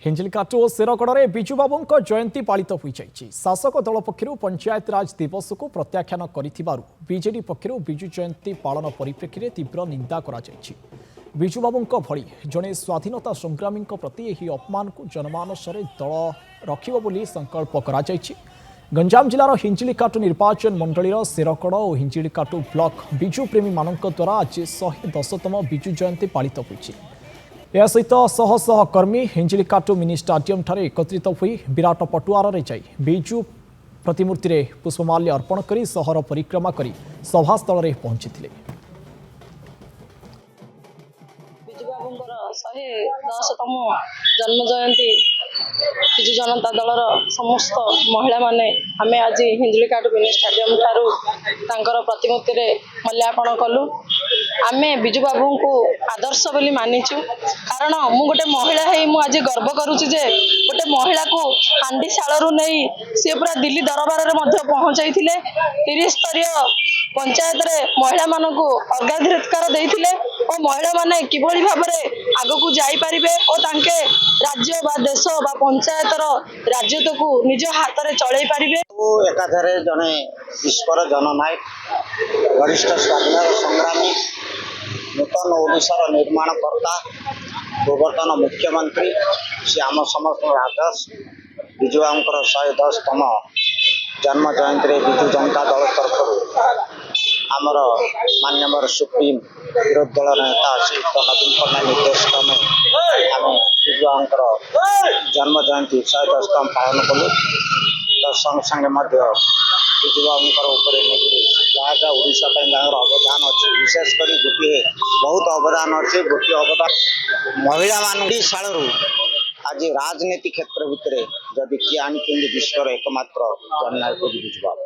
हिंजिलकाटु और शेरगढ़ विजु बाबू जयंती पालित हो जाइछि। शासक दल पक्षरु पंचायत राज दिवस को प्रत्याख्यान करिथिबारु बीजेडी पक्षरु विजु जयंती पालन परिप्रेक्षी तीव्र निंदा करा जाइछि। विजु बाबू भली जड़े स्वाधीनता संग्रामी प्रति यह अपमान को जनमानस दल रखिब बोली संकल्प करा जाइछि। गंजाम जिलार हिंजिलकाटु निर्वाचन मंडलीर शेरगढ़ और हिंजिलकाटु ब्लॉक विजु प्रेमी मानक द्वारा आज 110तम विजु जयंती पालित होइछि। या सहित शह शह कर्मी हिंजिलकाटु मिनी स्टाडियम ठारे एकत्रित होई विराट पटुआर रे जाई बिजु प्रतिमूर्ति रे पुष्पमाल्य अर्पण करी सहर परिक्रमा करी सभास्थल रे पहुंचीथिले। विजु बाबूंकर 110तम जन्म जयंती विजु जनता दलर समस्त महिला माने आमे आज हिंजिलकाटु मिनी स्टाडियम ठारू तांकर प्रतिमूर्ति रे माल्यार्पण कलु। आमे विजु बाबू को आदर्श बोली मानिचु, कारण मु गोटे महिला है मु आज गर्व करूची जे गोटे महिला को हांडीशालू नहीं सी पूरा दिल्ली दरबार रे मध्य पहुंचाइथिले। 30 स्तरीय पंचायत रे महिला मानकु अग्राधिकार देइथिले और महिला माने किभली भाबरे आगकू जाई परिबे और तांके राज्य बा देश बा पंचायत रो राज्यत्व को निज हाथ रे चलाई परिबे। एकाधारे जने ईश्वर जननायक वरिष्ठ स्वाधीनता संग्रामी नूतन ओडिशार निर्माणकर्ता पूर्वतन मुख्यमंत्री से आम समस्त आदर्श विजु बाबूंकर 110तम जन्म जयंती रे विजु जनता दल तरफ आमर मान्यवर सुप्रीम विरोधी दल नेता श्रीयुक्त नवीन पट्टनायक निर्देश क्रमे आम विजु बाबूंकर जन्म जयंती 110तम पालन कलु। तो संगे संगे विजु बाबूंकर जहाँ ओडिशा अवदान अच्छे विशेषकर गोटे बहुत अवदान अच्छे गोटे अवदान महिला मान आज राजनीति क्षेत्र भितर जदि किए आनी विश्वर एकमात्र जननायक विजु बाबू।